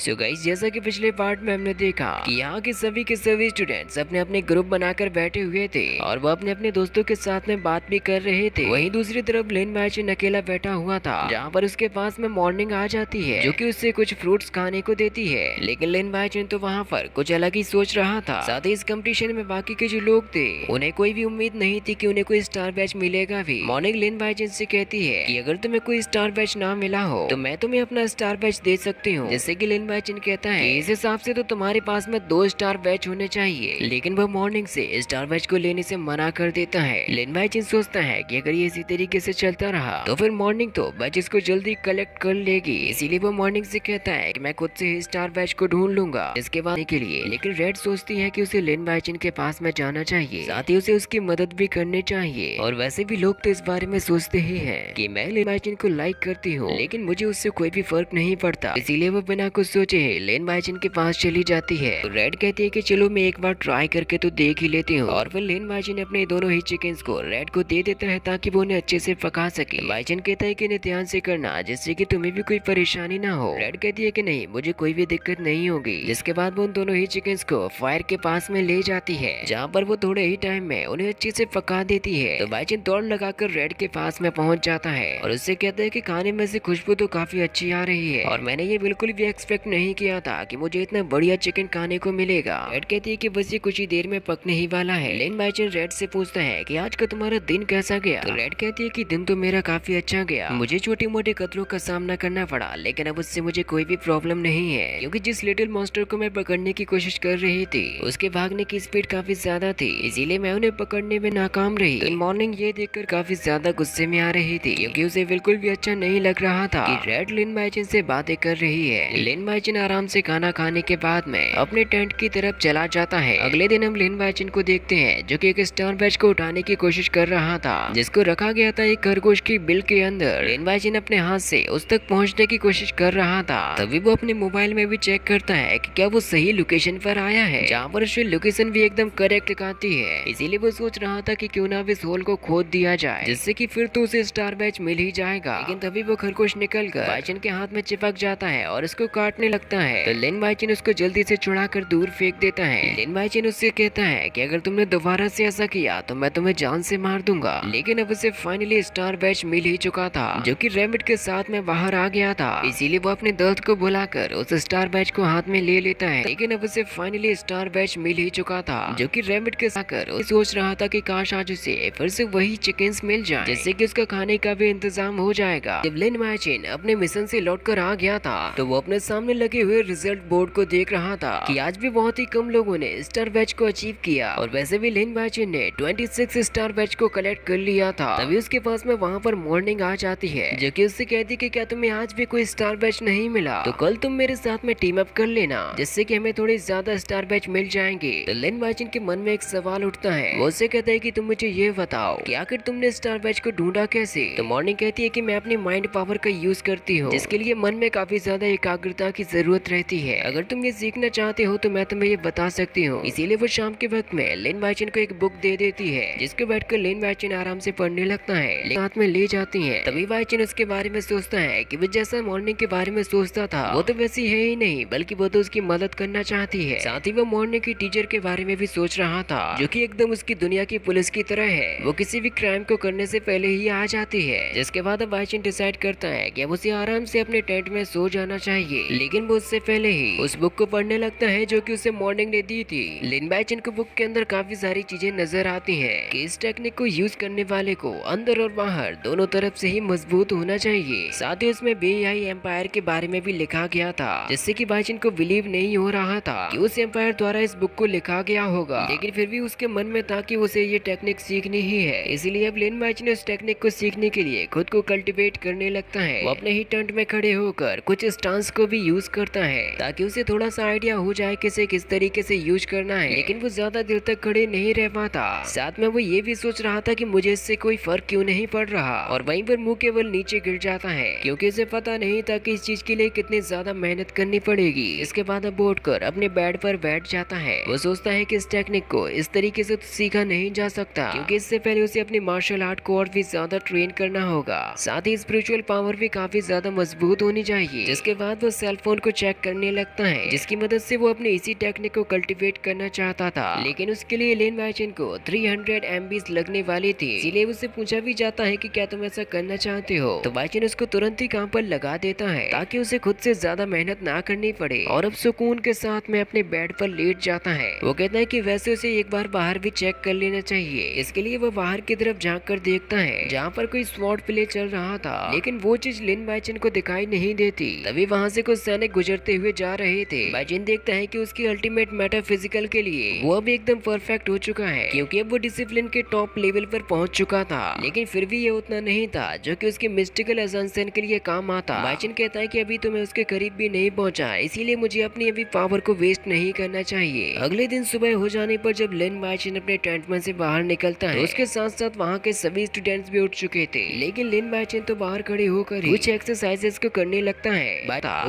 So guys, जैसा कि पिछले पार्ट में हमने देखा कि यहाँ के सभी स्टूडेंट्स अपने अपने ग्रुप बनाकर बैठे हुए थे और वो अपने अपने दोस्तों के साथ में बात भी कर रहे थे। वहीं दूसरी तरफ लिन मैचिन अकेला बैठा हुआ था, जहाँ पर उसके पास में मॉर्निंग आ जाती है जो कि उससे कुछ फ्रूट्स खाने को देती है। लेकिन लिन मैचिन तो वहाँ पर कुछ अलग ही सोच रहा था। साथ ही इस कंपटीशन में बाकी के जो लोग थे उन्हें कोई भी उम्मीद नहीं थी कि उन्हें कोई स्टार बैच मिलेगा भी। मॉर्निंग लिन मैचिन से कहती है कि अगर तुम्हें कोई स्टार बैच ना मिला हो तो मैं तुम्हें अपना स्टार बैच दे सकती हूँ। जिससे कि लिन मैचिन कहता है इस हिसाब से तो तुम्हारे पास में 2 स्टार बैच होने चाहिए, लेकिन वह मॉर्निंग से स्टार बैच को लेने से मना कर देता है। लिन मैचिन सोचता है कि अगर ये इसी तरीके से चलता रहा तो फिर मॉर्निंग तो बैचेस को जल्दी कलेक्ट कर लेगी। इसीलिए वो मॉर्निंग से कहता है कि मैं खुद से ही स्टार बैच को ढूंढ लूंगा इसके बाद के लिए। लेकिन रेड सोचती है कि उसे लिन मैचिन के पास में जाना चाहिए, साथ ही उसे उसकी मदद भी करनी चाहिए। और वैसे भी लोग तो इस बारे में सोचते ही है कि मैं लिन मैचिन को लाइक करती हूँ, लेकिन मुझे उससे कोई भी फर्क नहीं पड़ता। इसीलिए वो बिना कुछ सोचे लिन मैचिन के पास चली जाती है। तो रेड कहती है कि चलो मैं एक बार ट्राई करके तो देख ही लेती हूँ। और फिर लिन मैचिन अपने दोनों ही चिकन्स को रेड को दे देता है ताकि वो उन्हें अच्छे से पका सके। मैचिन कहता है कि इन्हें ध्यान से करना जिससे कि तुम्हें भी कोई परेशानी ना हो। रेड कहती है कि नहीं, मुझे कोई भी दिक्कत नहीं होगी। जिसके बाद वो उन दोनों ही चिकन्स को फायर के पास में ले जाती है, जहाँ पर वो थोड़े ही टाइम में उन्हें अच्छे से पका देती है। तो मैचिन दौड़ लगाकर रेड के पास में पहुंच जाता है और उससे कहता है कि खाने में से खुशबू तो काफी अच्छी आ रही है और मैंने ये बिल्कुल भी एक्सपेक्ट नहीं किया था कि मुझे इतना बढ़िया चिकन खाने को मिलेगा। रेड कहती है कि बस ये कुछ ही देर में पकने ही वाला है। लिन मैचिन रेड से पूछता है कि आज का तुम्हारा दिन कैसा गया। तो रेड कहती है कि दिन तो मेरा काफी अच्छा गया, मुझे छोटे मोटे खतरों का सामना करना पड़ा, लेकिन अब उससे मुझे कोई भी प्रॉब्लम नहीं है क्योंकि जिस लिटिल मॉन्स्टर को मैं पकड़ने की कोशिश कर रही थी उसके भागने की स्पीड काफी ज्यादा थी, इसीलिए मैं उन्हें पकड़ने में नाकाम रही। तो मॉर्निंग ये देखकर काफी ज्यादा गुस्से में आ रही थी क्योंकि उसे बिल्कुल भी अच्छा नहीं लग रहा था कि रेड लिन मैचिन से बातें कर रही है। लिन मैचिन आराम से खाना खाने के बाद में अपने टेंट की तरफ चला जाता है। अगले दिन हम लिन मैचिन को देखते हैं जो कि एक स्टार बैच को उठाने की कोशिश कर रहा था जिसको रखा गया था एक खरगोश की बिल के अंदर। लिन मैचिन अपने हाथ से उस तक पहुंचने की कोशिश कर रहा था, तभी वो अपने मोबाइल में भी चेक करता है कि क्या वो सही लोकेशन पर आया है, जहाँ पर उसे लोकेशन भी एकदम करेक्ट दिखाती है। इसीलिए वो सोच रहा था कि क्यों ना इस होल को खोद दिया जाए जिससे कि फिर तो उसे स्टार बैच मिल ही जाएगा। लेकिन तभी वो खरगोश निकल कर मैचिन के हाथ में चिपक जाता है और उसको काटने लगता है। तो लिन मैचिन उसको जल्दी से छुड़ाकर दूर फेंक देता है। लिन मैचिन उससे कहता है कि अगर तुमने दोबारा से ऐसा किया तो मैं तुम्हें जान से मार दूंगा। लेकिन अब उसे फाइनली स्टार बैच मिल ही चुका था जो कि रैबिट के साथ में बाहर आ गया था। इसीलिए वो अपने दर्द को भुलाकर उस स्टार बैच को हाथ में ले लेता है। लेकिन अब उसे फाइनली स्टार बैच मिल ही चुका था जो कि रैबिट के साथ सोच रहा था कि काश आज उसे फिर से वही चिकन्स मिल जाए जिससे कि उसका खाने का भी इंतजाम हो जाएगा। जब लिन मैचिन अपने मिशन से लौटकर आ गया था तो वो अपने सामने लगे हुए रिजल्ट बोर्ड को देख रहा था कि आज भी बहुत ही कम लोगों ने स्टार बैच को अचीव किया और वैसे भी लिन मैचिन ने 26 स्टार बैच को कलेक्ट कर लिया था। तभी उसके पास में वहाँ पर मॉर्निंग आ जाती है जो कि उससे कहती कि क्या तुम्हें आज भी कोई स्टार बैच नहीं मिला तो कल तुम मेरे साथ में टीम अप कर लेना जिससे कि हमें थोड़े ज्यादा स्टार बैच मिल जाएंगे। तो लिन मैचिन के मन में एक सवाल उठता है, वो उससे कहता है कि तुम मुझे ये बताओ कि आखिर तुमने स्टार बैच को ढूंढा कैसे। तो मॉर्निंग कहती है कि मैं अपनी माइंड पावर का यूज करती हूँ जिसके लिए मन में काफी ज्यादा एकाग्रता की जरूरत रहती है। अगर तुम ये सीखना चाहते हो तो मैं तुम्हें ये बता सकती हूँ। इसीलिए वो शाम के वक्त में लिन मैचिन को एक बुक दे देती है जिसको बैठकर लिन मैचिन आराम से पढ़ने लगता है। साथ में ले जाती है। तभी मैचिन उसके बारे में सोचता है कि वो जैसा मॉर्निंग के बारे में सोचता था वो तो वैसी है ही नहीं, बल्कि वो तो उसकी मदद करना चाहती है। साथ ही वो मॉर्निंग की टीचर के बारे में भी सोच रहा था जो कि एकदम उसकी दुनिया की पुलिस की तरह है। वो किसी भी क्राइम को करने से पहले ही आ जाती है। जिसके बाद अब मैचिन डिसाइड करता है कि अब उसे आराम से अपने टेंट में सो जाना चाहिए, लेकिन वो उससे पहले ही उस बुक को पढ़ने लगता है जो कि उसे मॉर्निंग ने दी थी। लिन मैचिन को बुक के अंदर काफी सारी चीजें नजर आती हैं कि इस टेक्निक को यूज करने वाले को अंदर और बाहर दोनों तरफ से ही मजबूत होना चाहिए। साथ ही उसमें बेआई एम्पायर के बारे में भी लिखा गया था जिससे कि मैचिन को बिलीव नहीं हो रहा था कि उस एम्पायर द्वारा इस बुक को लिखा गया होगा, लेकिन फिर भी उसके मन में था कि उसे ये टेक्निक सीखनी ही है। इसीलिए अब लिन मैचिन उस टेक्निक को सीखने के लिए खुद को कल्टीवेट करने लगता है। वो अपने ही टेंट में खड़े होकर कुछ स्टांस को भी यूज करता है ताकि उसे थोड़ा सा आइडिया हो जाए कि इसे किस तरीके से यूज करना है, लेकिन वो ज्यादा देर तक खड़े नहीं रह पाता। साथ में वो ये भी सोच रहा था कि मुझे इससे कोई फर्क क्यों नहीं पड़ रहा और वहीं पर मुंह केवल नीचे गिर जाता है क्योंकि उसे पता नहीं था कि इस चीज के लिए कितनी ज्यादा मेहनत करनी पड़ेगी। इसके बाद अब उठकर अपने बेड पर बैठ जाता है। वो सोचता है कि इस टेक्निक को इस तरीके से तो सीखा नहीं जा सकता क्योंकि इससे पहले उसे अपनी मार्शल आर्ट को और भी ज्यादा ट्रेन करना होगा। साथ ही स्पिरिचुअल पावर भी काफी ज्यादा मजबूत होनी चाहिए। जिसके बाद वो सेल फोन फोन को चेक करने लगता है, जिसकी मदद से वो अपने इसी टेक्निक को कल्टीवेट करना चाहता था। लेकिन उसके लिए लेन वाइचन को 300 MB लगने वाली थी, इसीलिए उससे पूछा भी जाता है कि क्या तुम ऐसा करना चाहते हो। तो वाइचन उसको तुरंत ही काम पर लगा देता है ताकि उसे खुद से ज्यादा मेहनत ना करनी पड़े, और अब सुकून के साथ में अपने बेड पर लेट जाता है। वो कहता है कि वैसे उसे एक बार बाहर भी चेक कर लेना चाहिए। इसके लिए वो बाहर की तरफ झांक कर देखता है जहाँ पर कोई स्वॉर्ड प्ले चल रहा था, लेकिन वो चीज लिन वाइचन को दिखाई नहीं देती। तभी वहाँ से कुछ सैनिक गुजरते हुए जा रहे थे। वाइचन देखता है कि उसकी अल्टीमेट मेटाफिजिकल के लिए वो अब एकदम परफेक्ट हो चुका है, क्योंकि अब वो डिसिप्लिन के टॉप लेवल पर पहुंच चुका था। लेकिन फिर भी ये उतना नहीं था जो कि उसके मिस्टिकल असेंशन के लिए काम आता। वाइचन कहता है कि अभी तो मैं उसके करीब भी नहीं पहुंचा, इसीलिए मुझे अपनी अभी पावर को वेस्ट नहीं करना चाहिए। अगले दिन सुबह हो जाने पर जब लिन वाइचन अपने टेंट में से बाहर निकलता है, तो उसके साथ साथ वहाँ के सभी स्टूडेंट्स भी उठ चुके थे। लेकिन लिन वाइचन तो बाहर खड़े होकर कुछ एक्सरसाइजेस को करने लगता है।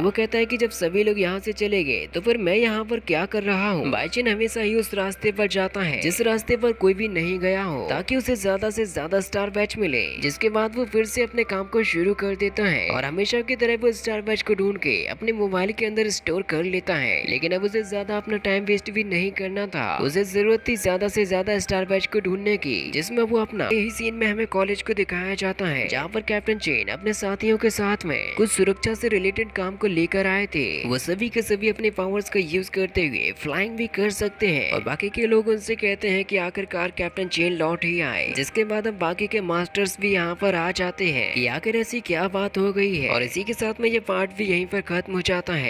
वो कहता है कि जब सभी लोग यहाँ से चले गए तो फिर मैं यहाँ पर क्या कर रहा हूँ। वाइचन हमेशा ही उस रास्ते पर जाता है जिस रास्ते पर कोई भी नहीं गया हो, ताकि उसे ज्यादा से ज्यादा स्टार बैच मिले। जिसके बाद वो फिर से अपने काम को शुरू कर देता है और हमेशा की तरह वो स्टार बैच को ढूंढ के अपने मोबाइल के अंदर स्टोर कर लेता है। लेकिन अब उसे ज्यादा अपना टाइम वेस्ट भी नहीं करना था। उसे जरूरत थी ज्यादा से ज्यादा स्टार बैच को ढूंढने की, जिसमें वो अपना यही सीन में हमें कॉलेज को दिखाया जाता है, जहाँ पर कैप्टन चेन अपने साथियों के साथ में कुछ सुरक्षा से रिलेटेड काम को लेकर आए थे। वो सभी के सभी अपने पावर्स का यूज करते हुए फ्लाइंग भी कर सकते हैं, और बाकी के लोग उनसे कहते हैं कि आखिरकार कैप्टन चेन लौट ही आए। जिसके बाद अब बाकी के मास्टर्स भी यहाँ पर आ जाते हैं कि आखिर ऐसी क्या बात हो गई है। और इसी के साथ में ये पार्ट भी यहीं पर खत्म हो जाता है।